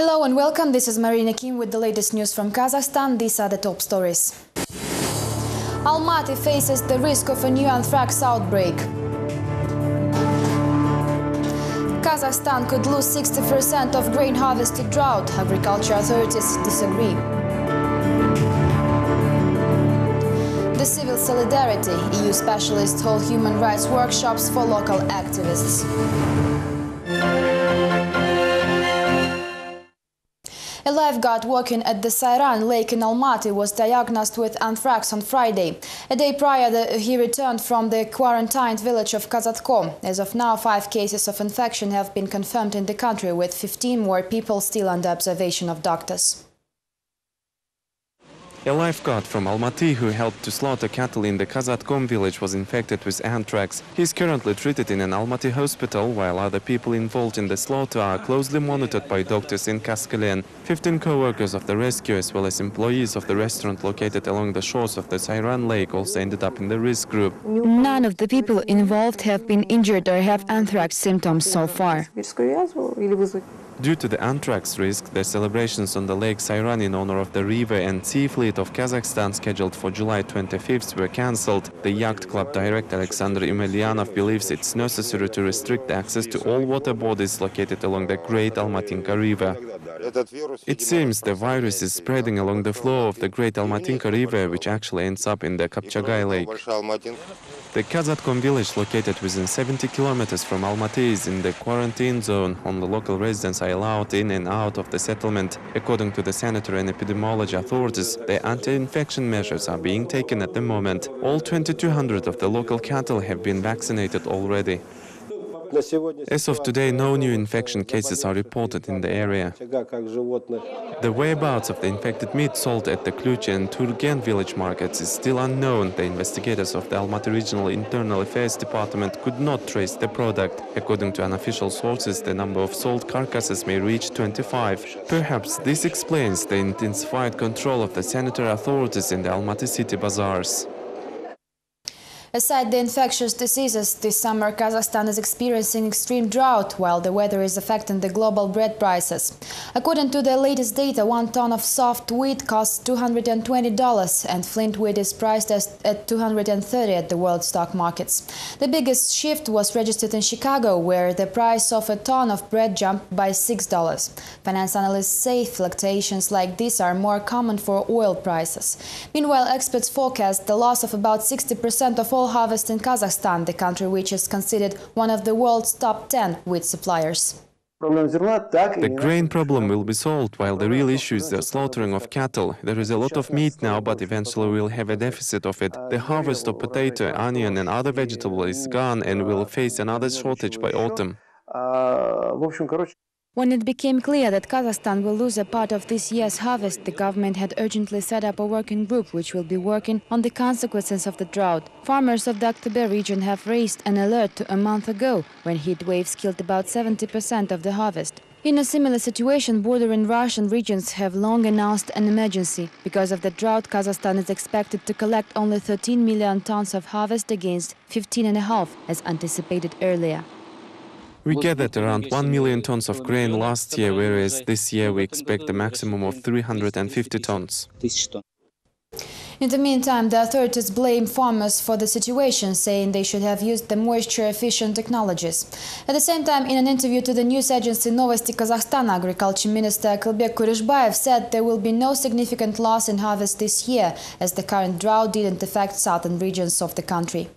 Hello and welcome. This is Marina Kim with the latest news from Kazakhstan. These are the top stories. Almaty faces the risk of a new anthrax outbreak. Kazakhstan could lose 60% of grain harvest to drought. Agriculture authorities disagree. The civil solidarity. EU specialists hold human rights workshops for local activists. A lifeguard working at the Sayran lake in Almaty was diagnosed with anthrax on Friday. A day prior, he returned from the quarantined village of Kazakhstan. As of now, 5 cases of infection have been confirmed in the country, with 15 more people still under observation of doctors. A lifeguard from Almaty who helped to slaughter cattle in the Kazakhstan village was infected with anthrax. He is currently treated in an Almaty hospital, while other people involved in the slaughter are closely monitored by doctors in Kazakhstan. 15 co-workers of the rescue as well as employees of the restaurant located along the shores of the Sayran lake also ended up in the risk group. None of the people involved have been injured or have anthrax symptoms so far. Due to the anthrax risk, the celebrations on the lake Sayran in honor of the river and sea fleet of Kazakhstan scheduled for July 25th were cancelled. The yacht club director Alexander Emelianov believes it's necessary to restrict access to all water bodies located along the Great Almatinka River. It seems the virus is spreading along the flow of the Great Almatinka River, which actually ends up in the Kapchagai Lake. The Kazakhstan village, located within 70 kilometers from Almaty, is in the quarantine zone. Only local residents are allowed in and out of the settlement. According to the sanitary and epidemiology authorities, the anti-infection measures are being taken at the moment. All 2,200 of the local cattle have been vaccinated already. As of today, no new infection cases are reported in the area. The whereabouts of the infected meat sold at the Kluchi and Turgen village markets is still unknown. The investigators of the Almaty Regional Internal Affairs Department could not trace the product. According to unofficial sources, the number of sold carcasses may reach 25. Perhaps this explains the intensified control of the sanitary authorities in the Almaty city bazaars. Aside the infectious diseases, this summer Kazakhstan is experiencing extreme drought, while the weather is affecting the global bread prices. According to the latest data, 1 ton of soft wheat costs $220 and flint wheat is priced at $230 at the world stock markets. The biggest shift was registered in Chicago, where the price of a ton of bread jumped by $6. Finance analysts say fluctuations like this are more common for oil prices. Meanwhile, experts forecast the loss of about 60% of all harvest in Kazakhstan, the country which is considered one of the world's top 10 wheat suppliers. The grain problem will be solved, while the real issue is the slaughtering of cattle. There is a lot of meat now, but eventually we'll have a deficit of it. The harvest of potato, onion and other vegetables is gone and we'll face another shortage by autumn. When it became clear that Kazakhstan will lose a part of this year's harvest, the government had urgently set up a working group which will be working on the consequences of the drought. Farmers of the Aktobe region have raised an alert a month ago, when heat waves killed about 70% of the harvest. In a similar situation, bordering Russian regions have long announced an emergency. Because of the drought, Kazakhstan is expected to collect only 13 million tons of harvest against 15.5, as anticipated earlier. We gathered around 1 million tons of grain last year, whereas this year we expect a maximum of 350 tons. In the meantime, the authorities blame farmers for the situation, saying they should have used the moisture-efficient technologies. At the same time, in an interview to the news agency Novosti Kazakhstan, Agriculture Minister Akilbek Kurishbayev said there will be no significant loss in harvest this year, as the current drought didn't affect southern regions of the country.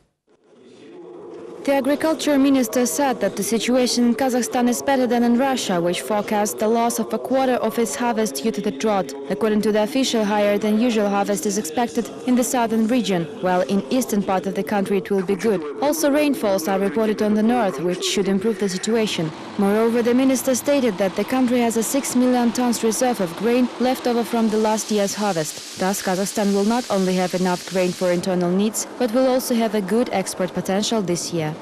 The agriculture minister said that the situation in Kazakhstan is better than in Russia, which forecast the loss of a quarter of its harvest due to the drought. According to the official, higher than usual harvest is expected in the southern region, while in eastern part of the country it will be good. Also, rainfalls are reported on the north, which should improve the situation. Moreover, the minister stated that the country has a 6 million tons reserve of grain left over from the last year's harvest. Thus, Kazakhstan will not only have enough grain for internal needs, but will also have a good export potential this year.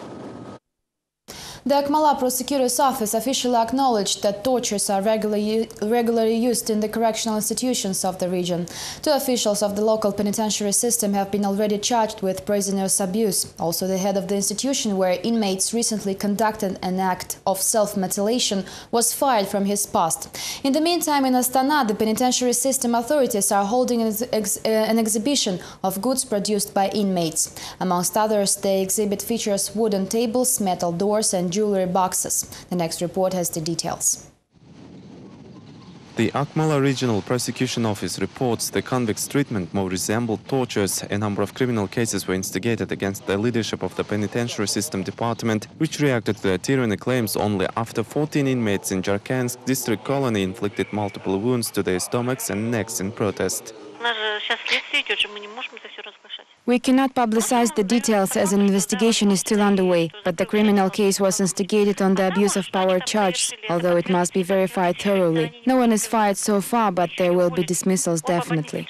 The Akmala prosecutor's office officially acknowledged that tortures are regularly used in the correctional institutions of the region. 2 officials of the local penitentiary system have been already charged with prisoners' abuse. Also, the head of the institution where inmates recently conducted an act of self-mutilation was fired from his post. In the meantime, in Astana, the penitentiary system authorities are holding an exhibition of goods produced by inmates. Amongst others, the exhibit features wooden tables, metal doors and jewelry boxes. The next report has the details. The Akmala Regional Prosecution Office reports the convicts' treatment more resembled tortures. A number of criminal cases were instigated against the leadership of the Penitentiary System Department, which reacted to the tyranny claims only after 14 inmates in Jarkansk district colony inflicted multiple wounds to their stomachs and necks in protest. We cannot publicize the details as an investigation is still underway, but the criminal case was instigated on the abuse of power charge, although it must be verified thoroughly. No one is fired so far, but there will be dismissals definitely.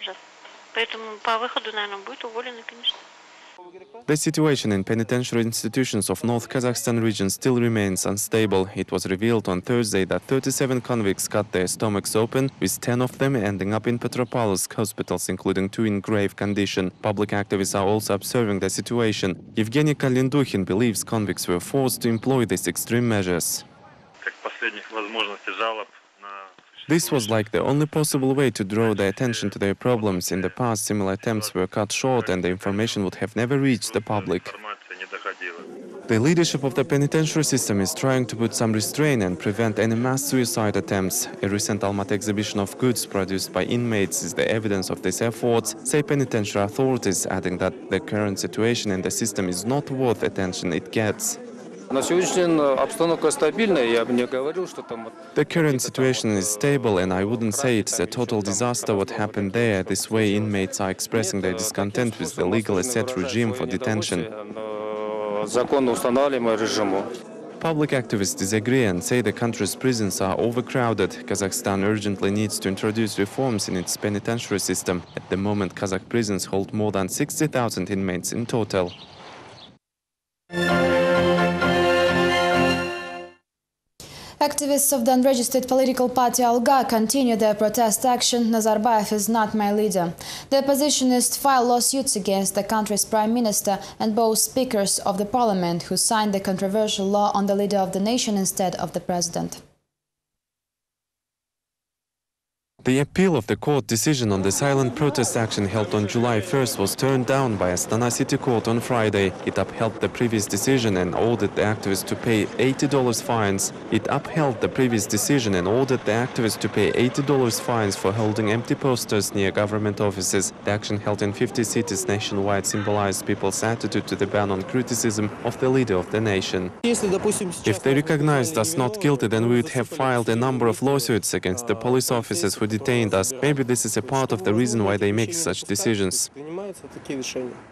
The situation in penitentiary institutions of North Kazakhstan region still remains unstable. It was revealed on Thursday that 37 convicts cut their stomachs open, with 10 of them ending up in Petropavlovsk hospitals, including 2 in grave condition. Public activists are also observing the situation. Evgeny Kalendukhin believes convicts were forced to employ these extreme measures. This was like the only possible way to draw the attention to their problems. In the past, similar attempts were cut short and the information would have never reached the public. The leadership of the penitentiary system is trying to put some restraint and prevent any mass suicide attempts. A recent Almaty exhibition of goods produced by inmates is the evidence of these efforts, say penitentiary authorities, adding that the current situation in the system is not worth the attention it gets. The current situation is stable, and I wouldn't say it's a total disaster what happened there. This way inmates are expressing their discontent with the legally set regime for detention. Public activists disagree and say the country's prisons are overcrowded. Kazakhstan urgently needs to introduce reforms in its penitentiary system. At the moment, Kazakh prisons hold more than 60,000 inmates in total. Activists of the unregistered political party Alga continue their protest action. Nazarbayev is not my leader. The oppositionists filed lawsuits against the country's prime minister and both speakers of the parliament who signed the controversial law on the leader of the nation instead of the president. The appeal of the court decision on the silent protest action held on July 1st was turned down by Astana City Court on Friday. It upheld the previous decision and ordered the activists to pay $80 fines. It upheld the previous decision and ordered the activists to pay $80 fines for holding empty posters near government offices. The action held in 50 cities nationwide symbolized people's attitude to the ban on criticism of the leader of the nation. If they recognized us not guilty, then we would have filed a number of lawsuits against the police officers who detained us. Maybe this is a part of the reason why they make such decisions.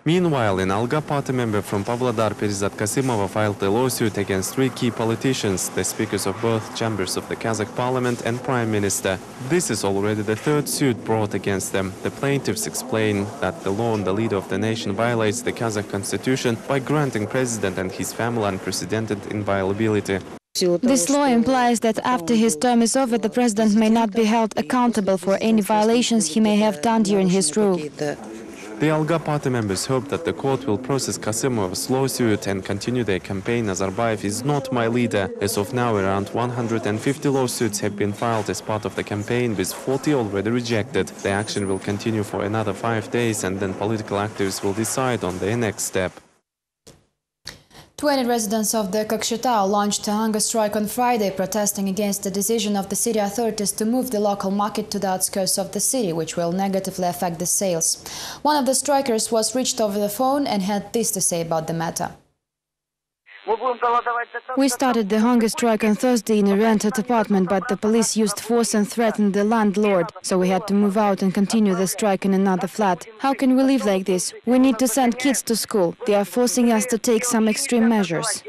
Meanwhile, an Alga party member from Pavlodar, Perizat Kasimova, filed a lawsuit against 3 key politicians, the speakers of both chambers of the Kazakh parliament and prime minister. This is already the 3rd suit brought against them. The plaintiffs explain that the law on the leader of the nation violates the Kazakh constitution by granting president and his family unprecedented inviolability. This law implies that after his term is over, the president may not be held accountable for any violations he may have done during his rule. The Alga party members hope that the court will process Kasimov's lawsuit and continue their campaign. Nazarbayev is not my leader. As of now, around 150 lawsuits have been filed as part of the campaign, with 40 already rejected. The action will continue for another 5 days, and then political activists will decide on their next step. 20 residents of the Kokshetau launched a hunger strike on Friday, protesting against the decision of the city authorities to move the local market to the outskirts of the city, which will negatively affect the sales. One of the strikers was reached over the phone and had this to say about the matter. We started the hunger strike on Thursday in a rented apartment, but the police used force and threatened the landlord, so we had to move out and continue the strike in another flat. How can we live like this? We need to send kids to school. They are forcing us to take some extreme measures.